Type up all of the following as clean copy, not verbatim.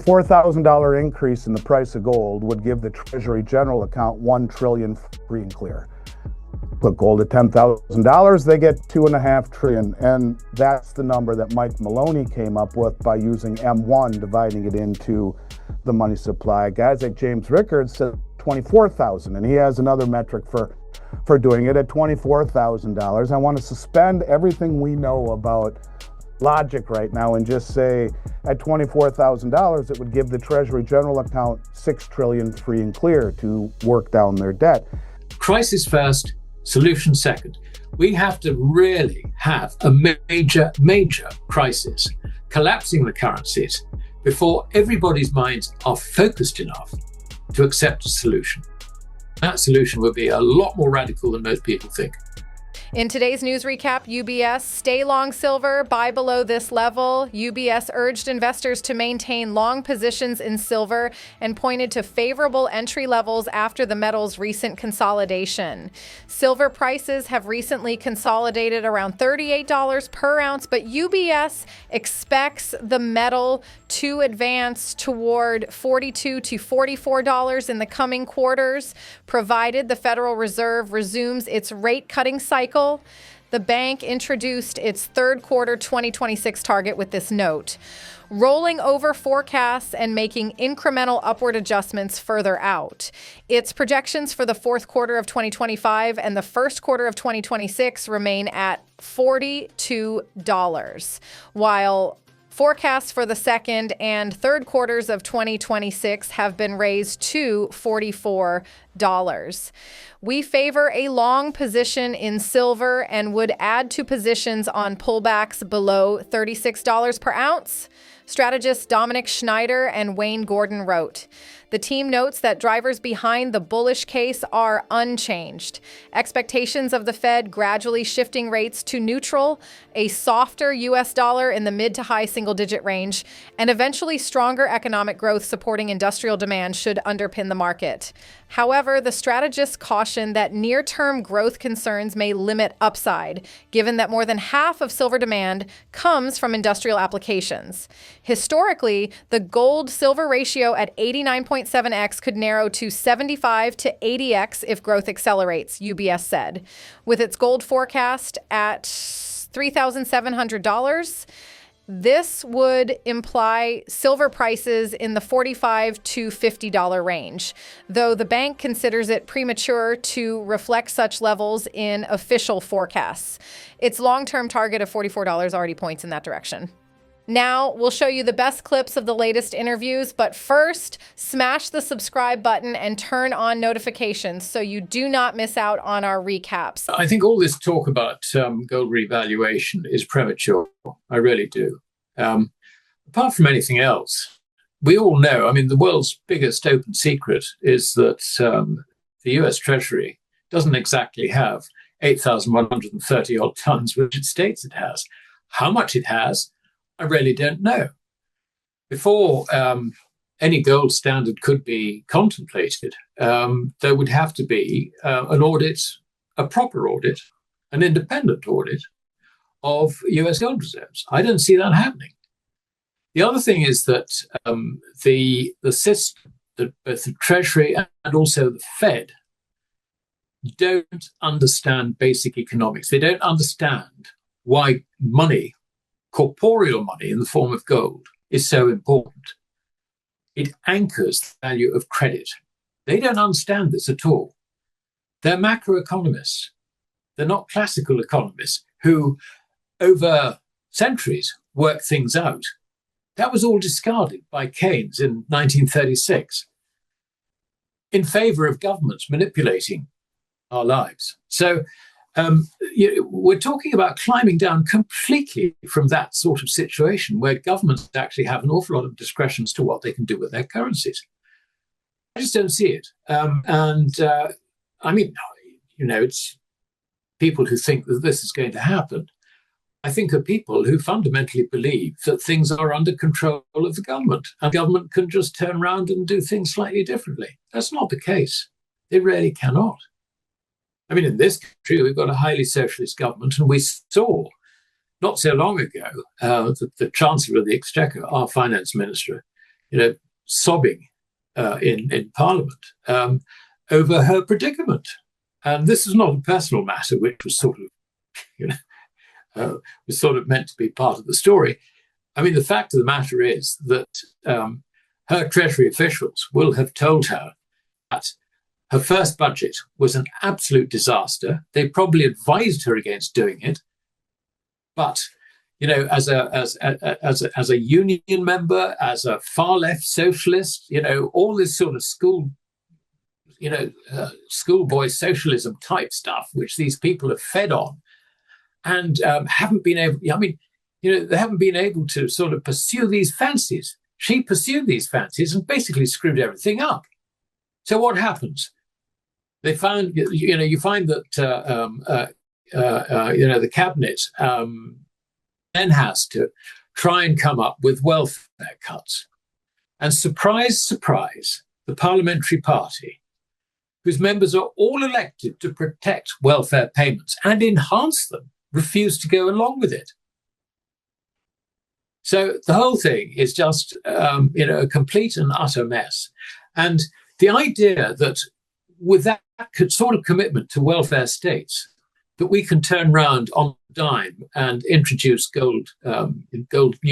$4,000 increase in the price of gold would give the Treasury General account $1 trillion free and clear. Put gold at $10,000, they get $2.5 trillion. And that's the number that Mike Maloney came up with by using M1, dividing it into the money supply. Guys like James Rickards said 24,000, and he has another metric for doing it at $24,000. I want to suspend everything we know about logic right now and just say at $24,000, it would give the Treasury General account $6 trillion free and clear to work down their debt. Crisis first, solution second. We have to really have a major crisis, collapsing the currencies, before everybody's minds are focused enough to accept a solution. That solution would be a lot more radical than most people think. In today's news recap, UBS, stay long silver, buy below this level. UBS urged investors to maintain long positions in silver and pointed to favorable entry levels after the metal's recent consolidation. Silver prices have recently consolidated around $38 per ounce, but UBS expects the metal to advance toward $42 to $44 in the coming quarters, provided the Federal Reserve resumes its rate cutting cycle. The bank introduced its third quarter 2026 target with this note, rolling over forecasts and making incremental upward adjustments further out. Its projections for the fourth quarter of 2025 and the first quarter of 2026 remain at $42, while forecasts for the second and third quarters of 2026 have been raised to $44. We favor a long position in silver and would add to positions on pullbacks below $36 per ounce, strategists Dominic Schneider and Wayne Gordon wrote. The team notes that drivers behind the bullish case are unchanged. Expectations of the Fed gradually shifting rates to neutral, a softer U.S. dollar in the mid to high single-digit range, and eventually stronger economic growth supporting industrial demand should underpin the market. However, the strategists caution that near-term growth concerns may limit upside, given that more than half of silver demand comes from industrial applications. Historically, the gold-silver ratio at 89.7x could narrow to 75 to 80x if growth accelerates, UBS said. With its gold forecast at $3,700, this would imply silver prices in the $45 to $50 range, though the bank considers it premature to reflect such levels in official forecasts. Its long-term target of $44 already points in that direction. Now, we'll show you the best clips of the latest interviews, but first, smash the subscribe button and turn on notifications so you do not miss out on our recaps. I think all this talk about gold revaluation is premature. I really do. Apart from anything else, we all know, the world's biggest open secret is that the US Treasury doesn't exactly have 8,130 odd tons, which it states it has. How much it has, I really don't know. Before any gold standard could be contemplated, there would have to be an audit, a proper audit, an independent audit of US gold reserves. I don't see that happening. The other thing is that the system, that both the Treasury and also the Fed don't understand basic economics. They don't understand why money, corporeal money in the form of gold, is so important. It anchors the value of credit. They don't understand this at all. They're macroeconomists. They're not classical economists who, over centuries, work things out. That was all discarded by Keynes in 1936 in favor of governments manipulating our lives. So we're talking about climbing down completely from that sort of situation where governments actually have an awful lot of discretion as to what they can do with their currencies. I just don't see it. It's people who think that this is going to happen, I think, are people who fundamentally believe that things are under control of the government and government can just turn around and do things slightly differently. That's not the case. They really cannot. In this country, we've got a highly socialist government, and we saw not so long ago that the Chancellor of the Exchequer, our finance minister, sobbing in Parliament over her predicament. And this is not a personal matter, which was sort of meant to be part of the story. I mean, the fact of the matter is that her Treasury officials will have told her that her first budget was an absolute disaster. They probably advised her against doing it, but as a union member, as a far left socialist, all this sort of schoolboy socialism type stuff, which these people have fed on, and haven't been able. I mean, they haven't been able to sort of pursue these fancies. She pursued these fancies and basically screwed everything up. So what happens? They found, you find that the cabinet then has to try and come up with welfare cuts, and surprise, surprise, the parliamentary party, whose members are all elected to protect welfare payments and enhance them, refuse to go along with it. So the whole thing is just, a complete and utter mess. And the idea that with that sort of commitment to welfare states, that we can turn around on a dime and introduce new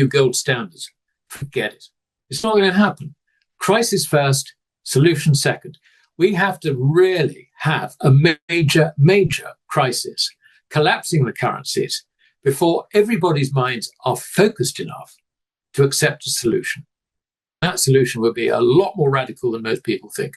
gold standards, forget it. It's not going to happen. Crisis first, solution second. We have to really have a major, major crisis, collapsing the currencies, before everybody's minds are focused enough to accept a solution. That solution would be a lot more radical than most people think.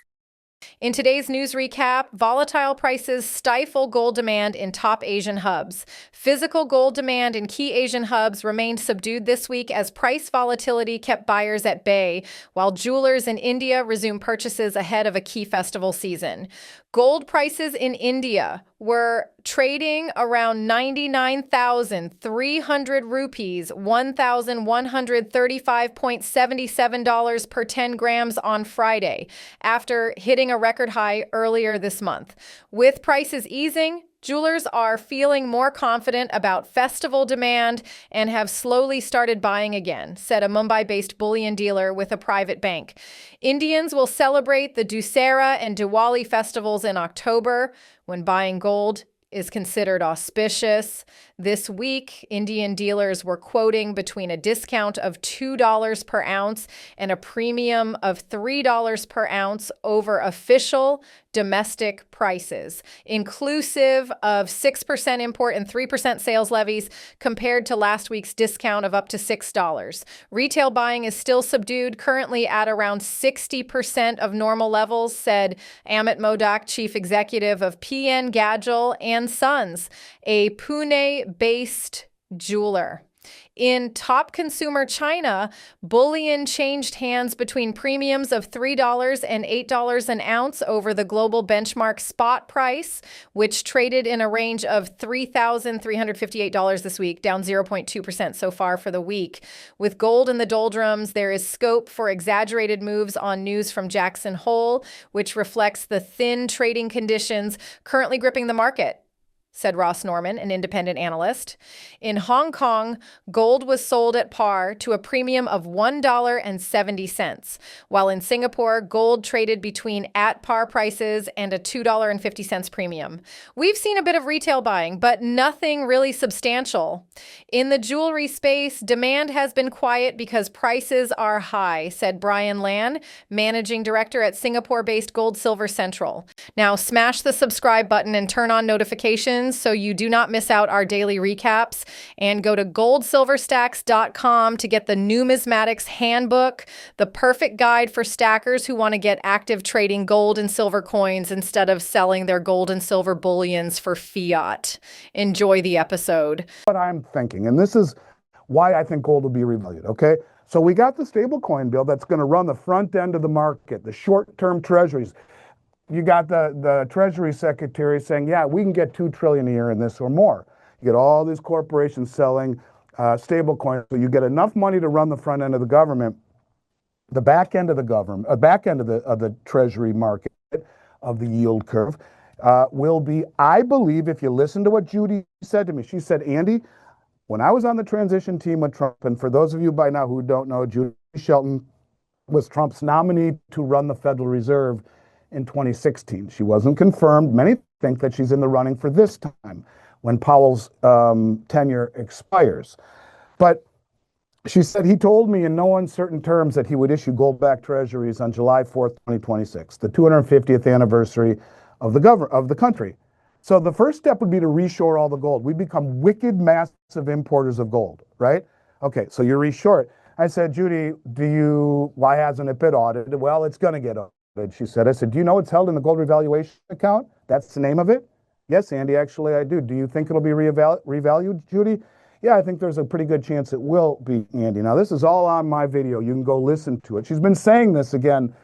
In today's news recap, volatile prices stifle gold demand in top Asian hubs. Physical gold demand in key Asian hubs remained subdued this week as price volatility kept buyers at bay, while jewelers in India resumed purchases ahead of a key festival season. Gold prices in India were trading around 99,300 rupees, $1,135.77 per 10 grams on Friday, after hitting a record high earlier this month. With prices easing, jewelers are feeling more confident about festival demand and have slowly started buying again, said a Mumbai-based bullion dealer with a private bank. Indians will celebrate the Dussehra and Diwali festivals in October, when buying gold is considered auspicious. This week, Indian dealers were quoting between a discount of $2 per ounce and a premium of $3 per ounce over official domestic prices, inclusive of 6% import and 3% sales levies, compared to last week's discount of up to $6. Retail buying is still subdued, currently at around 60% of normal levels, said Amit Modak, chief executive of PN Gadgil and Sons, a Pune-based jeweler. In top consumer China, bullion changed hands between premiums of $3 and $8 an ounce over the global benchmark spot price, which traded in a range of $3,358 this week, down 0.2% so far for the week. With gold in the doldrums, there is scope for exaggerated moves on news from Jackson Hole, which reflects the thin trading conditions currently gripping the market, said Ross Norman, an independent analyst. In Hong Kong, gold was sold at par to a premium of $1.70, while in Singapore, gold traded between at-par prices and a $2.50 premium. We've seen a bit of retail buying, but nothing really substantial. In the jewelry space, demand has been quiet because prices are high, said Brian Lan, managing director at Singapore-based Gold Silver Central. Now, smash the subscribe button and turn on notifications so you do not miss out our daily recaps, and go to goldsilverstacks.com to get the Numismatics Handbook, the perfect guide for stackers who want to get active trading gold and silver coins instead of selling their gold and silver bullions for fiat. Enjoy the episode. What I'm thinking, and this is why I think gold will be revalued, okay? So we got the stablecoin bill that's going to run the front end of the market, the short-term treasuries. You got the Treasury Secretary saying, yeah, we can get $2 trillion a year in this or more. You get all these corporations selling stable coins, so you get enough money to run the front end of the government. The back end of the government, back end of the Treasury market, of the yield curve, will be, I believe, if you listen to what Judy said to me, she said, Andy, when I was on the transition team with Trump, and for those of you by now who don't know, Judy Shelton was Trump's nominee to run the Federal Reserve in 2016. She wasn't confirmed. Many think that she's in the running for this time when Powell's tenure expires. But she said he told me in no uncertain terms that he would issue gold-backed treasuries on July 4th, 2026, the 250th anniversary of the country. So the first step would be to reshore all the gold. We become wicked, massive importers of gold, right? Okay, so you reshore it. I said, Judy, why hasn't it been audited? Well, it's going to get audited, she said. I said, do you know it's held in the gold revaluation account? That's the name of it? Yes, Andy, actually I do. Do you think it'll be revalued, Judy? Yeah, I think there's a pretty good chance it will be, Andy. Now, this is all on my video. You can go listen to it. She's been saying this again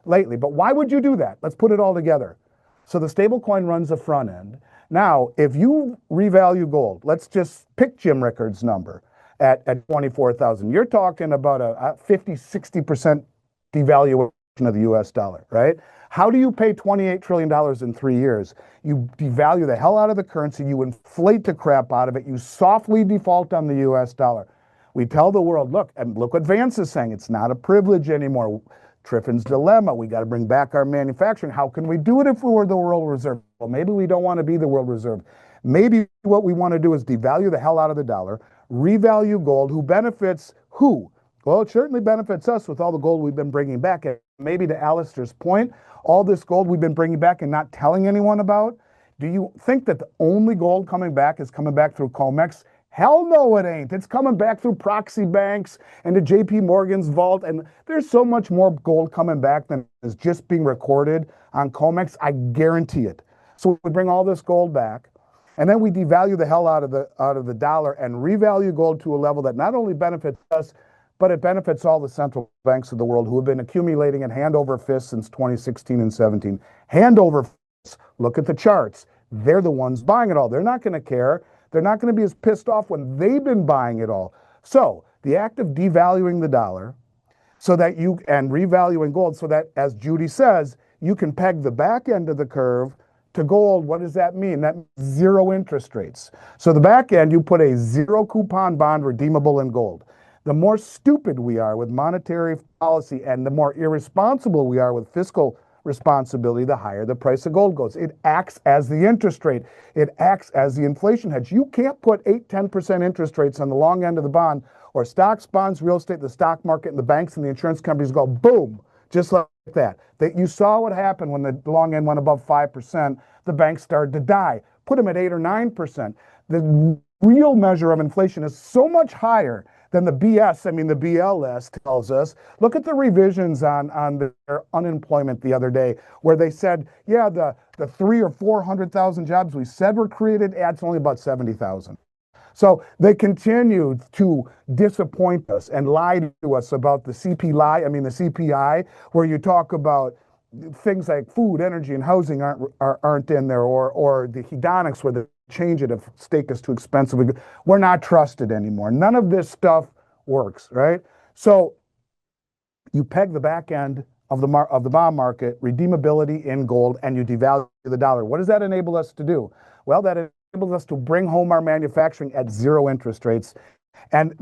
lately, but why would you do that? Let's put it all together. So the stablecoin runs the front end. Now, if you revalue gold, let's just pick Jim Rickard's number at 24,000. You're talking about a 50, 60% devaluation of the US dollar, right? How do you pay $28 trillion in 3 years? You devalue the hell out of the currency, you inflate the crap out of it, you softly default on the US dollar. We tell the world, look, and look what Vance is saying, it's not a privilege anymore. Triffin's dilemma, we got to bring back our manufacturing. How can we do it if we were the world reserve? Well, maybe we don't want to be the world reserve. Maybe what we want to do is devalue the hell out of the dollar, revalue gold. Who benefits who? Well, it certainly benefits us with all the gold we've been bringing back. And maybe to Alasdair's point, all this gold we've been bringing back and not telling anyone about, do you think that the only gold coming back is coming back through COMEX? Hell no, it ain't. It's coming back through proxy banks and to JP Morgan's vault. And there's so much more gold coming back than is just being recorded on COMEX. I guarantee it. So we bring all this gold back, and then we devalue the hell out of the dollar and revalue gold to a level that not only benefits us, but it benefits all the central banks of the world who have been accumulating in hand over fist since 2016 and 17. Hand over fist. Look at the charts. They're the ones buying it all. They're not going to care. They're not going to be as pissed off when they've been buying it all. So the act of devaluing the dollar and revaluing gold so that, as Judy says, you can peg the back end of the curve to gold. What does that mean? That means zero interest rates. So the back end, you put a zero coupon bond redeemable in gold. The more stupid we are with monetary policy and the more irresponsible we are with fiscal responsibility, the higher the price of gold goes. It acts as the interest rate. It acts as the inflation hedge. You can't put 8, 10% interest rates on the long end of the bond, or stocks, bonds, real estate, the stock market, and the banks and the insurance companies go boom, just like that. You saw what happened when the long end went above 5%. The banks started to die. Put them at 8 or 9%. The real measure of inflation is so much higher than the BS, the BLS tells us. Look at the revisions on their unemployment the other day, where they said, yeah, the 300,000 or 400,000 jobs we said were created, it's only about 70,000. So they continue to disappoint us and lie to us about the CPI, where you talk about things like food, energy, and housing aren't in there, or the hedonics, where the change it if steak is too expensive. We're not trusted anymore. None of this stuff works, right? So you peg the back end of the bond market, redeemability in gold, and you devalue the dollar. What does that enable us to do? Well, that enables us to bring home our manufacturing at zero interest rates and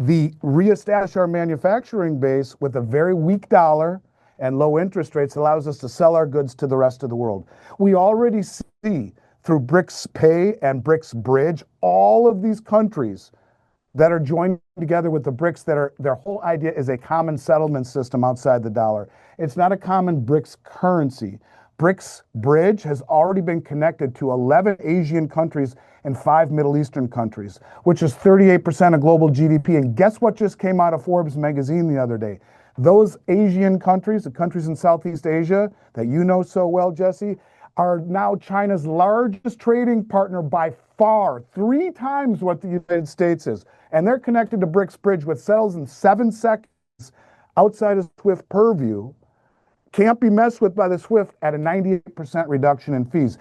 reestablish our manufacturing base with a very weak dollar and low interest rates allows us to sell our goods to the rest of the world. We already see through BRICS Pay and BRICS Bridge, all of these countries that are joined together with the BRICS, their whole idea is a common settlement system outside the dollar. It's not a common BRICS currency. BRICS Bridge has already been connected to 11 Asian countries and 5 Middle Eastern countries, which is 38% of global GDP. And guess what just came out of Forbes magazine the other day? Those Asian countries, the countries in Southeast Asia that you know so well, Jesse, are now China's largest trading partner by far, 3 times what the United States is. And they're connected to BRICS Bridge, which settles in 7 seconds outside of SWIFT purview, can't be messed with by the SWIFT at a 98% reduction in fees.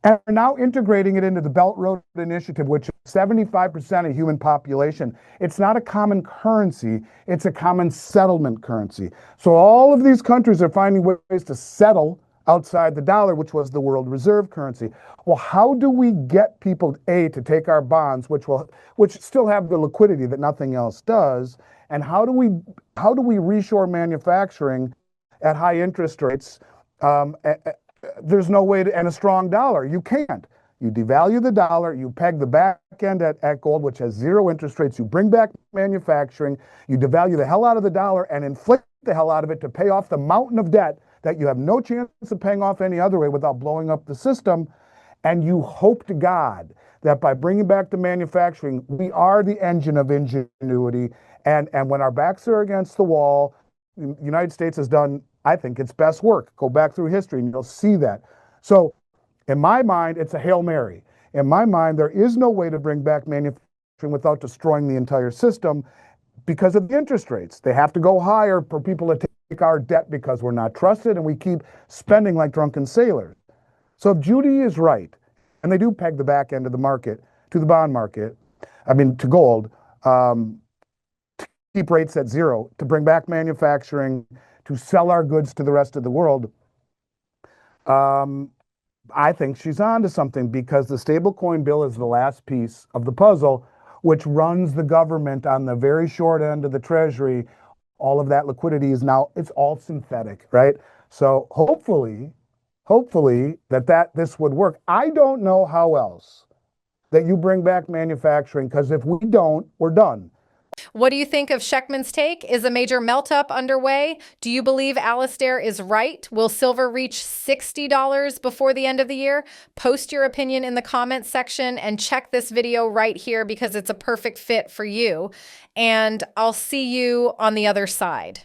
And we're now integrating it into the Belt Road Initiative, which is 75% of human population. It's not a common currency, it's a common settlement currency. So all of these countries are finding ways to settle outside the dollar, which was the world reserve currency. Well, how do we get people, A, to take our bonds, which still have the liquidity that nothing else does, and how do we reshore manufacturing at high interest rates, there's no way to, and a strong dollar. You can't. You devalue the dollar, you peg the back end at gold, which has zero interest rates, you bring back manufacturing, you devalue the hell out of the dollar and inflate the hell out of it to pay off the mountain of debt that you have no chance of paying off any other way without blowing up the system. And you hope to God that by bringing back the manufacturing, we are the engine of ingenuity. And when our backs are against the wall, the United States has done, I think, its best work. Go back through history and you'll see that. So in my mind, it's a Hail Mary. In my mind, there is no way to bring back manufacturing without destroying the entire system because of the interest rates. They have to go higher for people to take our debt because we're not trusted and we keep spending like drunken sailors. So if Judy is right, and they do peg the back end of the market to the bond market, to gold, to keep rates at zero, to bring back manufacturing, to sell our goods to the rest of the world, I think she's onto something because the stablecoin bill is the last piece of the puzzle, which runs the government on the very short end of the treasury. All of that liquidity is now, it's all synthetic, right? So hopefully this would work. I don't know how else that you bring back manufacturing, because if we don't, we're done. What do you think of Schectman's take? Is a major melt-up underway? Do you believe Alasdair is right? Will silver reach $60 before the end of the year? Post your opinion in the comments section and check this video right here because it's a perfect fit for you. And I'll see you on the other side.